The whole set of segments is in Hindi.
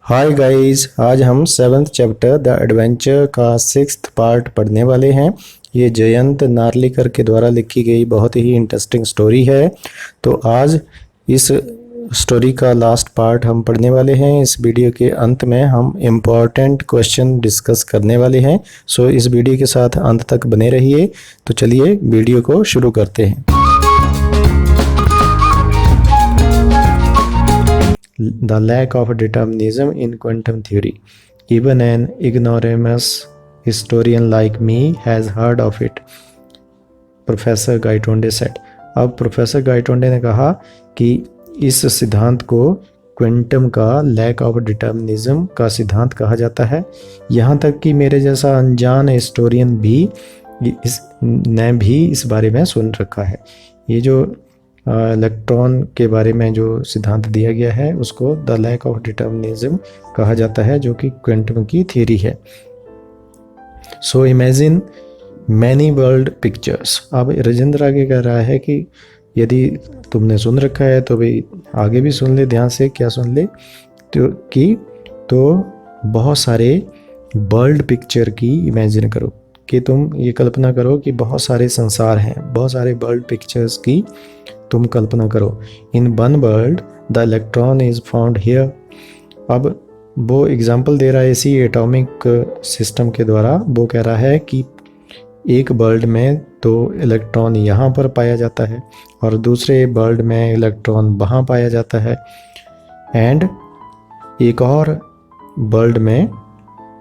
हाय गाइस, आज हम 7th चैप्टर द एडवेंचर का 6th पार्ट पढ़ने वाले हैं। ये जयंत नार्लिकर के द्वारा लिखी गई बहुत ही इंटरेस्टिंग स्टोरी है। तो आज इस स्टोरी का लास्ट पार्ट हम पढ़ने वाले हैं। इस वीडियो के अंत में हम इम्पॉर्टेंट क्वेश्चन डिस्कस करने वाले हैं। सो इस वीडियो के साथ अंत तक बने रहिए। तो चलिए वीडियो को शुरू करते हैं। The lack of determinism in quantum theory. Even an ignoramus historian like me has heard of it, professor Gaitonde said. अब प्रोफेसर गाइटोंडे ने कहा कि इस सिद्धांत को क्वांटम का लैक ऑफ डिटर्मिनिज्म का सिद्धांत कहा जाता है। यहाँ तक कि मेरे जैसा अनजान हिस्टोरियन भी इस बारे में सुन रखा है। ये जो इलेक्ट्रॉन के बारे में जो सिद्धांत दिया गया है उसको द लैक ऑफ डिटर्मिनिज्म कहा जाता है, जो कि क्वांटम की थ्योरी है। So imagine many world pictures. अब राजेंद्र आगे कह रहा है कि यदि तुमने सुन रखा है तो भाई आगे भी सुन ले ध्यान से। क्या सुन ले? तो बहुत सारे वर्ल्ड पिक्चर की इमेजिन करो, कि तुम ये कल्पना करो कि बहुत सारे संसार हैं, बहुत सारे वर्ल्ड पिक्चर्स की तुम कल्पना करो। In one world the electron is found here. अब वो एग्जाम्पल दे रहा है इसी एटॉमिक सिस्टम के द्वारा। वो कह रहा है कि एक वर्ल्ड में तो इलेक्ट्रॉन यहाँ पर पाया जाता है और दूसरे वर्ल्ड में इलेक्ट्रॉन वहाँ पाया जाता है, एंड एक और वर्ल्ड में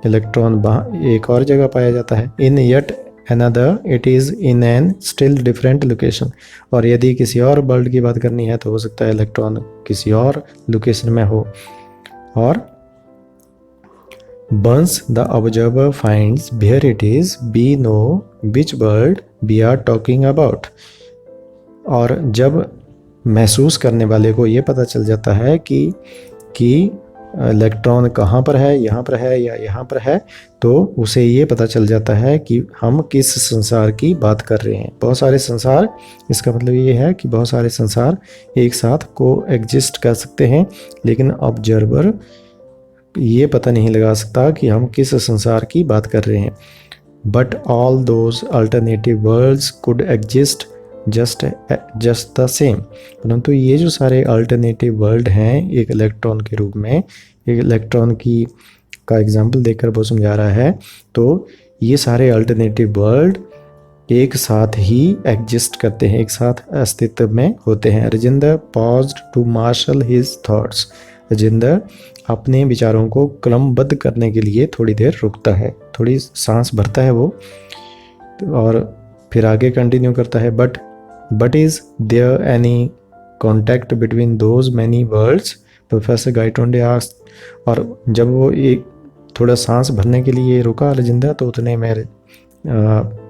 इलेक्ट्रॉन वहाँ एक और जगह पाया जाता है। In yet another it is in an still different location. और यदि किसी और वर्ल्ड की बात करनी है तो हो सकता है इलेक्ट्रॉन किसी और लोकेशन में हो। और once the observer finds where it is, we know which world we are talking about. और जब महसूस करने वाले को ये पता चल जाता है कि इलेक्ट्रॉन कहाँ पर है, यहाँ पर है या यहाँ पर है, तो उसे ये पता चल जाता है कि हम किस संसार की बात कर रहे हैं। बहुत सारे संसार, इसका मतलब ये है कि बहुत सारे संसार एक साथ को एग्जिस्ट कर सकते हैं, लेकिन ऑब्जर्वर ये पता नहीं लगा सकता कि हम किस संसार की बात कर रहे हैं। But all those alternative worlds could exist just the same. परंतु ये जो सारे अल्टरनेटिव वर्ल्ड हैं एक इलेक्ट्रॉन के रूप में, एक इलेक्ट्रॉन का एग्जांपल देकर वो समझा रहा है, तो ये सारे अल्टरनेटिव वर्ल्ड एक साथ ही एग्जिस्ट करते हैं, एक साथ अस्तित्व में होते हैं। Rajendra paused to marshal his thoughts. Rajendra अपने विचारों को क्रमबद्ध करने के लिए थोड़ी देर रुकता है, थोड़ी सांस भरता है वो, और फिर आगे कंटिन्यू करता है। But is there any contact between those many worlds, professor Gaitonde asked. और जब वो एक थोड़ा सांस भरने के लिए रुका राजेंद्र, तो उतने मेरे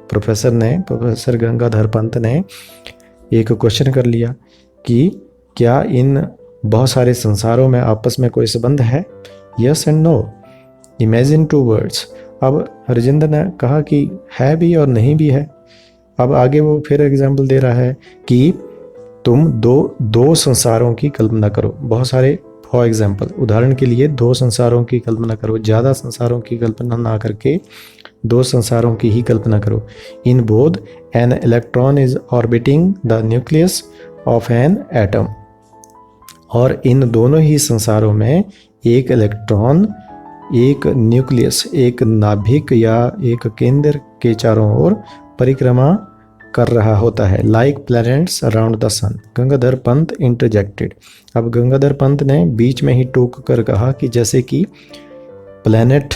प्रोफेसर गंगाधर पंत ने एक क्वेश्चन कर लिया कि क्या इन बहुत सारे संसारों में आपस में कोई संबंध है? Yes and no, imagine two worlds. अब राजेंद्र ने कहा कि है भी और नहीं भी है। अब आगे वो फिर एग्जाम्पल दे रहा है कि तुम दो संसारों की कल्पना करो। बहुत सारे, फॉर एग्जाम्पल, उदाहरण के लिए 2 संसारों की कल्पना करो। ज़्यादा संसारों की कल्पना ना करके 2 संसारों की ही कल्पना करो। In both an electron is orbiting the nucleus of an atom. और इन दोनों ही संसारों में एक इलेक्ट्रॉन एक न्यूक्लियस, एक नाभिक या एक केंद्र के चारों ओर परिक्रमा कर रहा होता है, लाइक प्लैनेट्स अराउंड द सन। गंगाधर पंत इंटरजेक्टेड। अब गंगाधर पंत ने बीच में ही टोक कर कहा कि जैसे कि प्लैनेट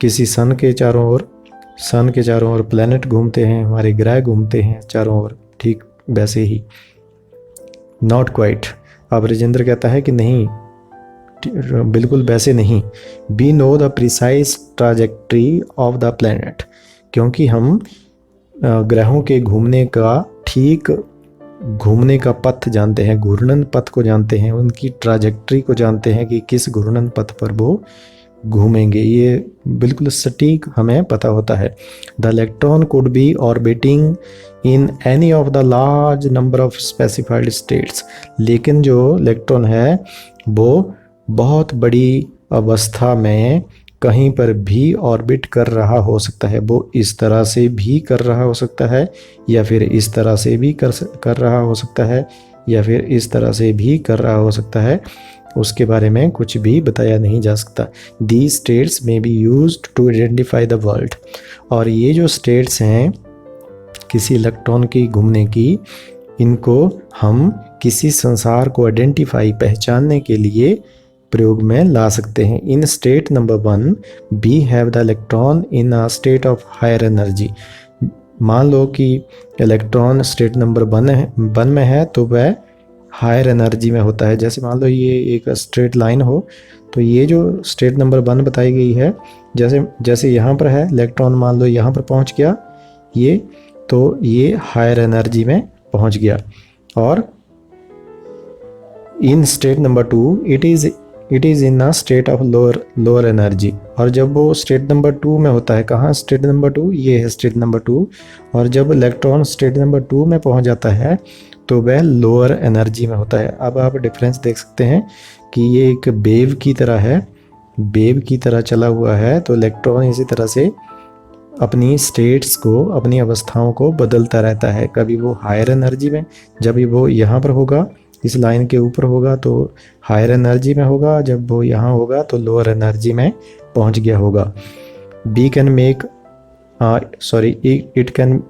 किसी सन के चारों ओर प्लैनेट घूमते हैं, हमारे ग्रह घूमते हैं चारों ओर, ठीक वैसे ही। Not quite. अब राजेंद्र कहता है कि नहीं, बिल्कुल वैसे नहीं। We know the precise trajectory of the planet. क्योंकि हम ग्रहों के घूमने का पथ जानते हैं, घूर्णन पथ को जानते हैं, उनकी ट्राजेक्ट्री को जानते हैं कि किस घूर्णन पथ पर वो घूमेंगे। ये बिल्कुल सटीक हमें पता होता है। The electron could be orbiting in any of the large number of specified states. लेकिन जो इलेक्ट्रॉन है वो बहुत बड़ी अवस्था में कहीं पर भी ऑर्बिट कर रहा हो सकता है। वो इस तरह से भी कर रहा हो सकता है, या फिर इस तरह से भी कर रहा हो सकता है, या फिर इस तरह से भी कर रहा हो सकता है। उसके बारे में कुछ भी बताया नहीं जा सकता। दी स्टेट्स में be used to identify the world. और ये जो स्टेट्स हैं किसी इलेक्ट्रॉन की घूमने की, इनको हम किसी संसार को आइडेंटिफाई पहचानने के लिए प्रयोग में ला सकते हैं। In state number 1 we have the electron in a state of higher energy. मान लो कि इलेक्ट्रॉन स्टेट नंबर 1 में है तो वह हायर एनर्जी में होता है। जैसे मान लो ये एक स्ट्रेट लाइन हो, तो ये जो स्टेट नंबर 1 बताई गई है, जैसे जैसे यहाँ पर है इलेक्ट्रॉन, मान लो यहाँ पर पहुँच गया ये, तो ये हायर एनर्जी में पहुँच गया। और इन state number 2 it is in a state of lower energy. और जब वो स्टेट नंबर 2 में होता है, कहाँ स्टेट नंबर 2, ये है स्टेट नंबर 2। और जब इलेक्ट्रॉन स्टेट नंबर 2 में पहुंच जाता है तो वह लोअर एनर्जी में होता है। अब आप डिफरेंस देख सकते हैं कि ये एक वेव की तरह है, वेव की तरह चला हुआ है। तो इलेक्ट्रॉन इसी तरह से अपनी स्टेट्स को, अपनी अवस्थाओं को बदलता रहता है। कभी वो हायर एनर्जी में, जब भी वो यहाँ पर होगा, इस लाइन के ऊपर होगा तो हायर एनर्जी में होगा, जब वो यहाँ होगा तो लोअर एनर्जी में पहुँच गया होगा। Be can make it can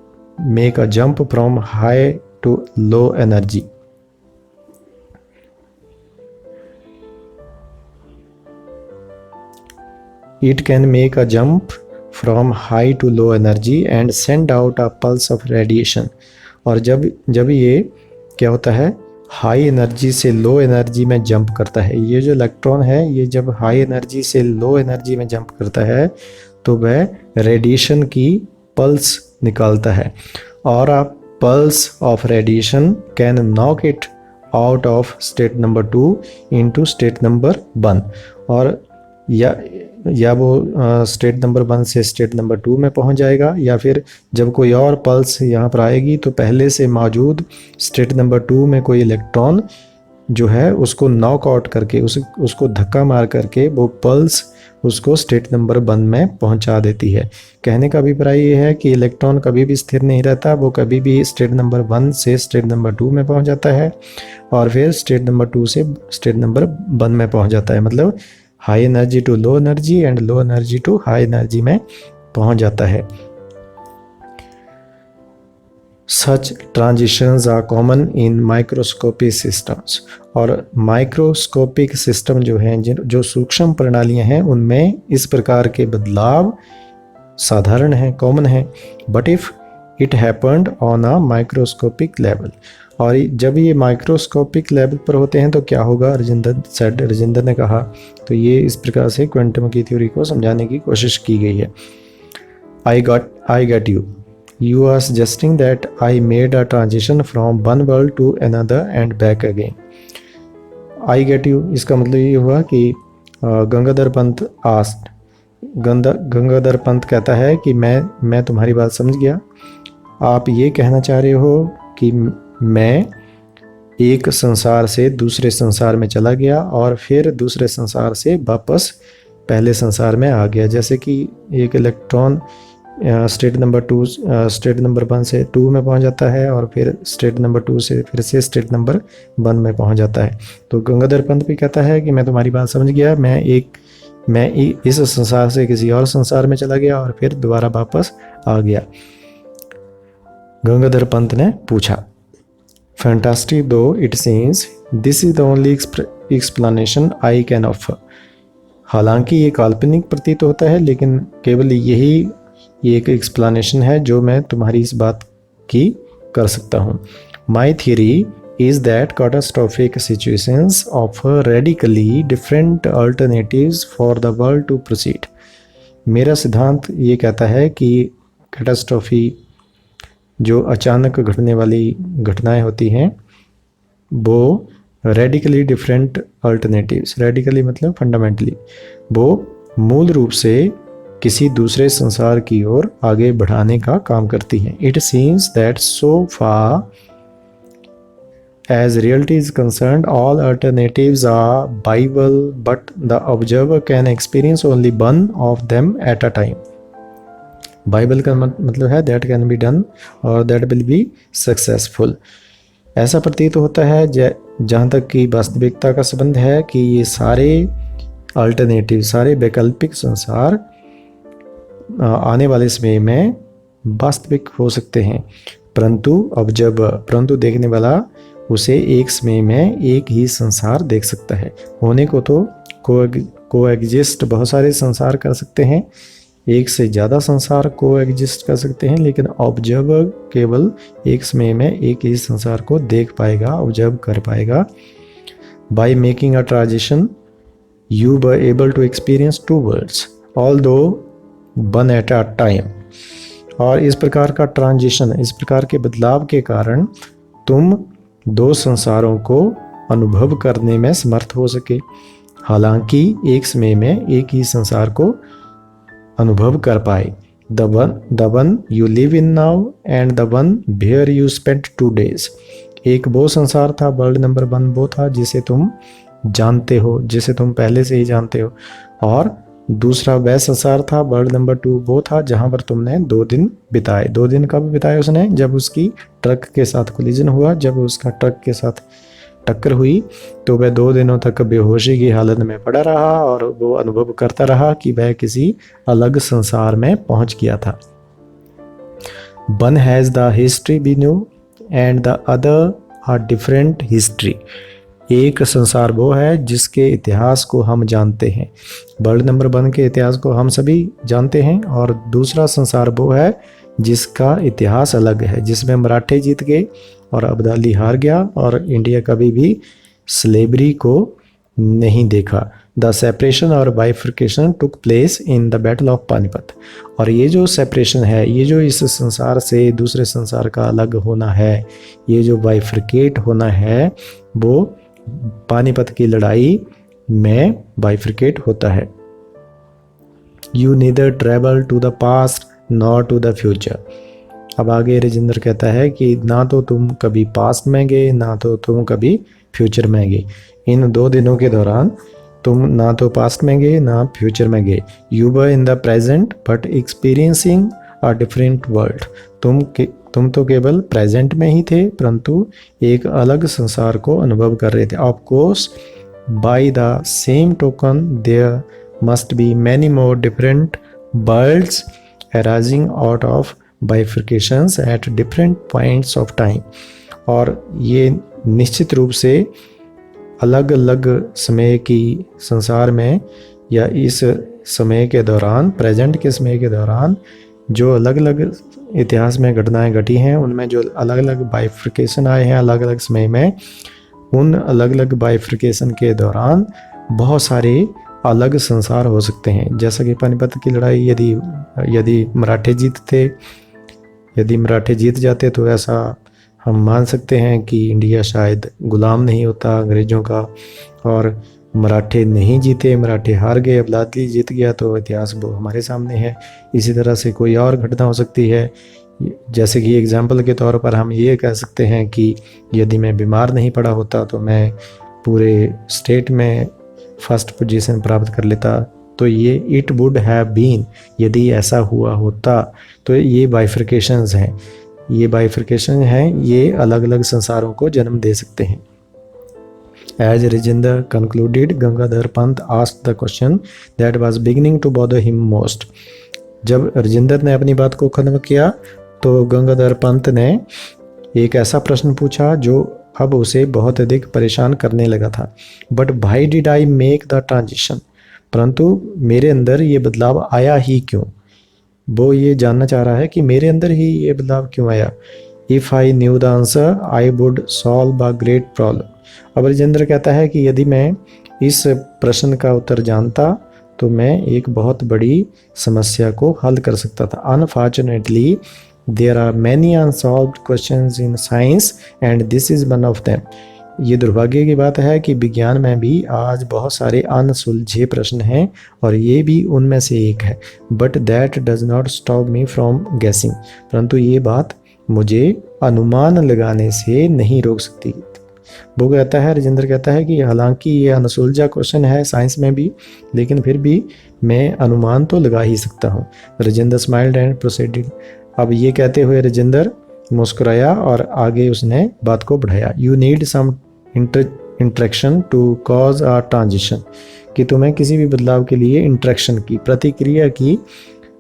make a jump from high to low energy. It can make a jump from high to low energy and send out a pulse of radiation। और जब ये क्या होता है, हाई एनर्जी से लो एनर्जी में जंप करता है। ये जो इलेक्ट्रॉन है, ये जब हाई एनर्जी से लो एनर्जी में जंप करता है तो वह रेडिएशन की पल्स निकालता है। और आप pulse of radiation can knock it out of state number 2 into state number 1। और या वो स्टेट नंबर 1 से स्टेट नंबर 2 में पहुंच जाएगा, या फिर जब कोई और पल्स यहाँ पर आएगी तो पहले से मौजूद स्टेट नंबर 2 में कोई इलेक्ट्रॉन जो है उसको नॉक आउट करके, उसको धक्का मार करके वो पल्स उसको स्टेट नंबर 1 में पहुंचा देती है। कहने का अभिप्राय ये है कि इलेक्ट्रॉन कभी भी स्थिर नहीं रहता, वो कभी भी स्टेट नंबर 1 से स्टेट नंबर 2 में पहुंच जाता है और फिर स्टेट नंबर 2 से स्टेट नंबर 1 में पहुंच जाता है। मतलब high energy to low energy and low energy to high energy में पहुंच जाता है। Such transitions are common in microscopic systems. और माइक्रोस्कोपिक सिस्टम जो हैं, जो सूक्ष्म प्रणालियां हैं, उनमें इस प्रकार के बदलाव साधारण हैं, कॉमन हैं। But if it happened on a microscopic level. और जब ये माइक्रोस्कोपिक लेवल पर होते हैं तो क्या होगा, रजिंदर ने कहा। तो ये इस प्रकार से क्वांटम की थ्योरी को समझाने की कोशिश की गई है। I get you. You are suggesting that I made a transition from one world to another and back again. I get you, इसका मतलब ये हुआ कि गंगाधर पंत asked, गंगाधर पंत कहता है कि मैं तुम्हारी बात समझ गया। आप ये कहना चाह रहे हो कि मैं एक संसार से दूसरे संसार में चला गया और फिर दूसरे संसार से वापस पहले संसार में आ गया। जैसे कि एक इलेक्ट्रॉन स्टेट नंबर 1 से 2 में पहुंच जाता है और फिर स्टेट नंबर 2 से फिर से स्टेट नंबर 1 में पहुंच जाता है। तो गंगाधर पंत भी कहता है कि मैं तुम्हारी बात समझ गया, मैं इस संसार से किसी और संसार में चला गया और फिर दोबारा वापस आ गया। गंगाधर पंत ने पूछा, फैंटास्टिक दो it seems, this is the only explanation I can offer. हालांकि ये काल्पनिक प्रतीत होता है, लेकिन केवल यही एक एक्सप्लेनेशन है जो मैं तुम्हारी इस बात की कर सकता हूँ। My theory is that catastrophic situations offer radically different alternatives for the world to proceed. मेरा सिद्धांत ये कहता है कि कैटास्ट्रोफी, जो अचानक घटने वाली घटनाएं होती हैं, वो रेडिकली डिफरेंट अल्टरनेटिव्स, रेडिकली मतलब फंडामेंटली, वो मूल रूप से किसी दूसरे संसार की ओर आगे बढ़ाने का काम करती हैं। It seems that so far As reality is concerned, all alternatives are viable, but the observer can experience only one of them at a time. Bible का मतलब है दैट कैन बी डन और दैट विल बी सक्सेसफुल। ऐसा प्रतीत होता है जहाँ तक कि वास्तविकता का संबंध है कि ये सारे अल्टरनेटिव, सारे वैकल्पिक संसार आने वाले समय में वास्तविक हो सकते हैं, परंतु देखने वाला उसे एक समय में एक ही संसार देख सकता है। होने को तो कोएग्जिस्ट बहुत सारे संसार कर सकते हैं, एक से ज़्यादा संसार कोएग्जिस्ट कर सकते हैं, लेकिन ऑब्जर्वर केवल एक समय में एक ही संसार को देख पाएगा, ऑब्जर्व कर पाएगा। By making a transition you were able to experience two worlds although one at a time. और इस प्रकार का ट्रांजिशन, इस प्रकार के बदलाव के कारण तुम दो संसारों को अनुभव करने में समर्थ हो सके, हालांकि एक समय में एक ही संसार को अनुभव कर पाए। The one you live in now and the one where you spent 2 days। एक वो संसार था, वर्ल्ड नंबर 1 वो था जिसे तुम जानते हो, जिसे तुम पहले से ही जानते हो, और दूसरा वह संसार था, वर्ल्ड नंबर 2 वो था जहाँ पर तुमने 2 दिन बिताए। 2 दिन कब बिताए उसने? जब उसकी ट्रक के साथ कोलिजन हुआ, जब उसका ट्रक के साथ टक्कर हुई तो वह 2 दिनों तक बेहोशी की हालत में पड़ा रहा और वो अनुभव करता रहा कि वह किसी अलग संसार में पहुंच गया था। One has the history we knew and the other a different history. एक संसार वो है जिसके इतिहास को हम जानते हैं, वर्ल्ड नंबर 1 के इतिहास को हम सभी जानते हैं, और दूसरा संसार वो है जिसका इतिहास अलग है, जिसमें मराठे जीत गए और अब्दाली हार गया और इंडिया कभी भी स्लेवरी को नहीं देखा। द सेपरेशन और bifurcation took place in the battle of Panipat. और ये जो सेपरेशन है, ये जो इस संसार से दूसरे संसार का अलग होना है, ये जो बाइफर्केट होना है, वो पानीपत की लड़ाई में बाइफर्केट होता है। You neither travel to the past nor to the future. अब आगे राजेंद्र कहता है कि ना तो तुम कभी पास्ट में गए, ना तो तुम कभी फ्यूचर में गए। इन 2 दिनों के दौरान तुम ना तो पास्ट में गए ना फ्यूचर में गए। You were in the present but experiencing a different world. तुम तो केवल प्रेजेंट में ही थे, परंतु एक अलग संसार को अनुभव कर रहे थे। Of course by the same token there must be many more different worlds arising out of bifurcations at different points of time। और ये निश्चित रूप से अलग अलग समय की संसार में या इस समय के दौरान, प्रेजेंट के समय के दौरान जो अलग अलग इतिहास में घटनाएं घटी हैं, उनमें जो अलग अलग बाइफर्केशन आए हैं अलग अलग समय में, उन अलग अलग बाइफर्केशन के दौरान बहुत सारे अलग संसार हो सकते हैं। जैसा कि पानीपत की लड़ाई, यदि मराठे जीत जाते तो ऐसा हम मान सकते हैं कि इंडिया शायद गुलाम नहीं होता अंग्रेज़ों का, और मराठे नहीं जीते, मराठे हार गए, अब्दाली जीत गया, तो इतिहास वो हमारे सामने है। इसी तरह से कोई और घटना हो सकती है, जैसे कि एग्जाम्पल के तौर पर हम ये कह सकते हैं कि यदि मैं बीमार नहीं पड़ा होता तो मैं पूरे स्टेट में फर्स्ट पोजीशन प्राप्त कर लेता। तो ये इट वुड हैव बीन, यदि ऐसा हुआ होता। तो ये बाइफर्केशंस हैं, ये अलग अलग संसारों को जन्म दे सकते हैं। As Rajendra concluded, Gangadhar Pant asked the question that was beginning to bother him most। जब राजेंद्र ने अपनी बात को खत्म किया तो गंगाधर पंत ने एक ऐसा प्रश्न पूछा जो अब उसे बहुत अधिक परेशान करने लगा था। But why did I make the transition, परंतु मेरे अंदर ये बदलाव आया ही क्यों? वो ये जानना चाह रहा है कि मेरे अंदर ही ये बदलाव क्यों आया। If I knew the answer I would solve a great problem. अब राजेंद्र कहता है कि यदि मैं इस प्रश्न का उत्तर जानता तो मैं एक बहुत बड़ी समस्या को हल कर सकता था। Unfortunately there are many unsolved questions in science and this is one of them. ये दुर्भाग्य की बात है कि विज्ञान में भी आज बहुत सारे अनसुलझे प्रश्न हैं और ये भी उनमें से एक है। But that does not stop me from गेसिंग, परंतु ये बात मुझे अनुमान लगाने से नहीं रोक सकती। वो कहता है, राजेंद्र कहता है कि हालांकि ये अनसुलझा क्वेश्चन है साइंस में भी, लेकिन फिर भी मैं अनुमान तो लगा ही सकता हूँ। Rajendra smiled and proceeded. अब ये कहते हुए राजेंद्र मुस्कुराया और आगे उसने बात को बढ़ाया। You need some interaction to cause a transition, कि तुम्हें किसी भी बदलाव के लिए इंटरेक्शन की, प्रतिक्रिया की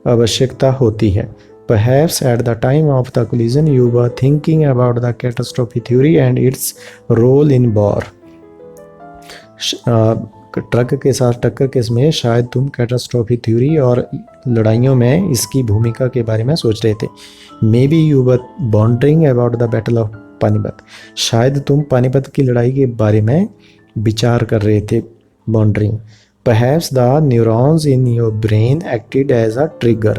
आवश्यकता होती है। Perhaps at the time of the collision you were thinking about the catastrophe theory and its role in war. Truck के साथ टक्कर के समय शायद तुम कैटास्ट्रोफी थ्योरी और लड़ाइयों में इसकी भूमिका के बारे में सोच रहे थे। Maybe you were pondering about the battle of Panipat, शायद तुम पानीपत की लड़ाई के बारे में विचार कर रहे थे, pondering. Perhaps the neurons in your brain acted as a trigger,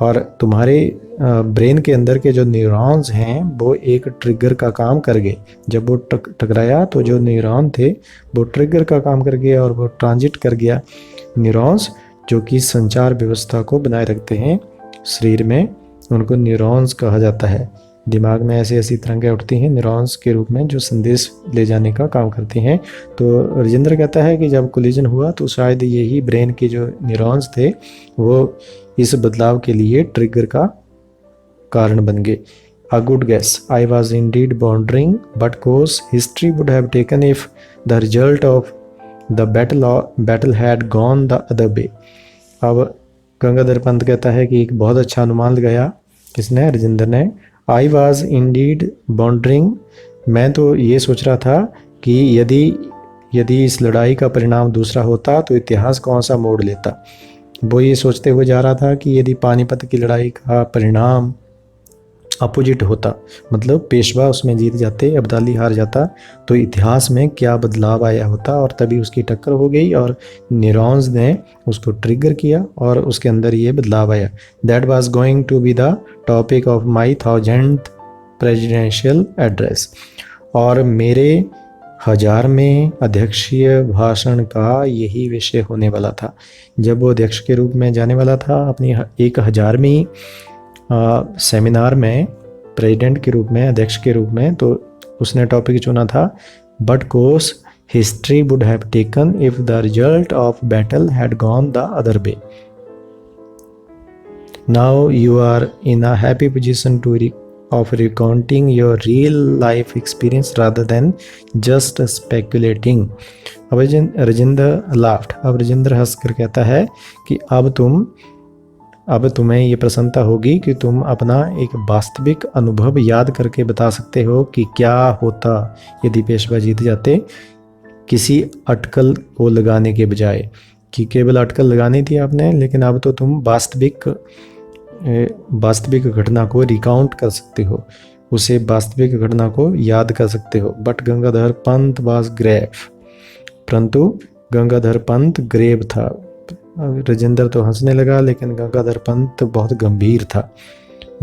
और तुम्हारे ब्रेन के अंदर के जो न्यूरॉन्स हैं वो एक ट्रिगर का काम कर गए। जब वो टकराया तो जो न्यूरॉन थे वो ट्रिगर का काम कर गया और वो ट्रांजिट कर गया। न्यूरॉन्स जो कि संचार व्यवस्था को बनाए रखते हैं शरीर में, उनको न्यूरॉन्स कहा जाता है। दिमाग में ऐसी ऐसी तरंगें उठती हैं न्यूरॉन्स के रूप में जो संदेश ले जाने का काम करती हैं। तो राजेंद्र कहता है कि जब कोलिजन हुआ तो शायद यही ब्रेन के जो न्यूरॉन्स थे वो इस बदलाव के लिए ट्रिगर का कारण बन गए। A good guess. I was indeed wondering what course history would have taken if the result of the battle had gone the other way. अब गंगाधर पंत कहता है कि एक बहुत अच्छा अनुमान लगाया। किसने? राजेंद्र ने। I was indeed wondering, मैं तो ये सोच रहा था कि यदि इस लड़ाई का परिणाम दूसरा होता तो इतिहास कौन सा मोड़ लेता। वो ये सोचते हुए जा रहा था कि यदि पानीपत की लड़ाई का परिणाम अपोजिट होता, मतलब पेशवा उसमें जीत जाते, अब्दाली हार जाता, तो इतिहास में क्या बदलाव आया होता। और तभी उसकी टक्कर हो गई और न्यूरॉन्स ने उसको ट्रिगर किया और उसके अंदर ये बदलाव आया। That was going to be the topic of my 1000th presidential address, और मेरे 1000वें अध्यक्षीय भाषण का यही विषय होने वाला था। जब वो अध्यक्ष के रूप में जाने वाला था अपनी 1000वीं सेमिनार में, प्रेसिडेंट के रूप में, अध्यक्ष के रूप में, तो उसने टॉपिक चुना था but course history would have taken if the result of battle had gone the other way. Now you are in a happy position to of recounting your real life experience rather than just speculating. अब राजेंद्र laughed. अब राजेंद्र हंसकर कहता है कि अब तुम्हें ये प्रसन्नता होगी कि तुम अपना एक वास्तविक अनुभव याद करके बता सकते हो कि क्या होता यदि पेशवा जीत जाते, किसी अटकल को लगाने के बजाय। कि केवल अटकल लगानी थी आपने, लेकिन अब तो तुम वास्तविक घटना को रिकाउंट कर सकते हो, उसे वास्तविक घटना को याद कर सकते हो। But Gangadhar Pant was grave, परंतु गंगाधर पंत ग्रेव था। राजेंद्र तो हंसने लगा, लेकिन गंगाधर पंत बहुत गंभीर था।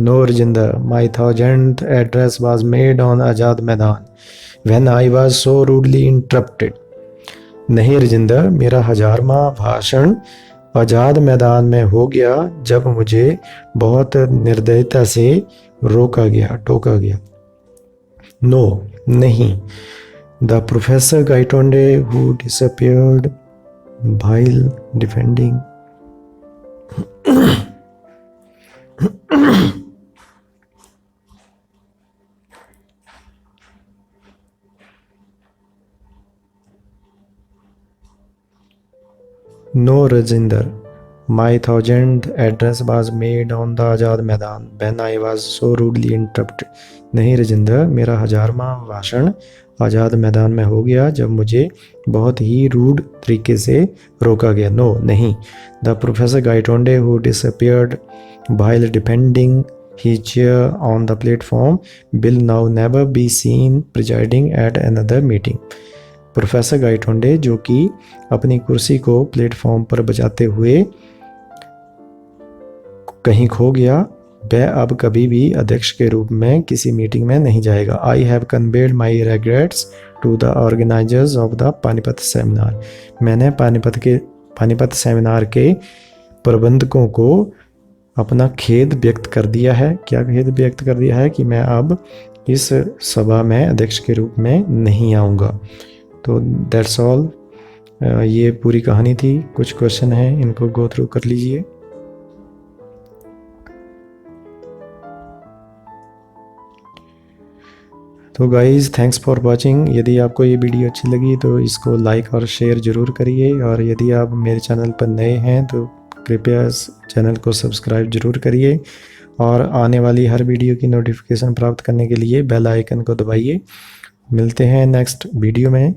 No Rajendra, my 1000th address was made on Azad Maidan when I was so rudely interrupted. नहीं राजेंद्र, मेरा 1000वां भाषण आज़ाद मैदान में हो गया जब मुझे बहुत निर्दयता से टोका गया। नो, नहीं। The professor Gaitonde who disappeared while defending No, Rajinder. My 1000th address was made on the Azad Maidan when I was so rudely interrupted. नहीं राजेंद्र, मेरा 1000वां भाषण आज़ाद मैदान में हो गया जब मुझे बहुत ही रूड तरीके से रोका गया। नो, नहीं। The professor Gaitonde who disappeared while defending his chair on the platform will now never be seen presiding at another meeting. Professor Gaitonde जो कि अपनी कुर्सी को प्लेटफॉर्म पर बचाते हुए कहीं खो गया, वह अब कभी भी अध्यक्ष के रूप में किसी मीटिंग में नहीं जाएगा। I have conveyed my regrets to the organisers of the Panipat seminar. मैंने पानीपत सेमिनार के प्रबंधकों को अपना खेद व्यक्त कर दिया है। क्या खेद व्यक्त कर दिया है? कि मैं अब इस सभा में अध्यक्ष के रूप में नहीं आऊँगा। तो दैट्स ऑल। ये पूरी कहानी थी। कुछ क्वेश्चन हैं, इनको गो थ्रू कर लीजिए। तो गाइज़, थैंक्स फॉर वॉचिंग। यदि आपको ये वीडियो अच्छी लगी तो इसको लाइक और शेयर ज़रूर करिए, और यदि आप मेरे चैनल पर नए हैं तो कृपया इस चैनल को सब्सक्राइब ज़रूर करिए, और आने वाली हर वीडियो की नोटिफिकेशन प्राप्त करने के लिए बेल आइकन को दबाइए। मिलते हैं नेक्स्ट वीडियो में,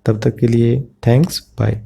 तब तक के लिए थैंक्स, बाय।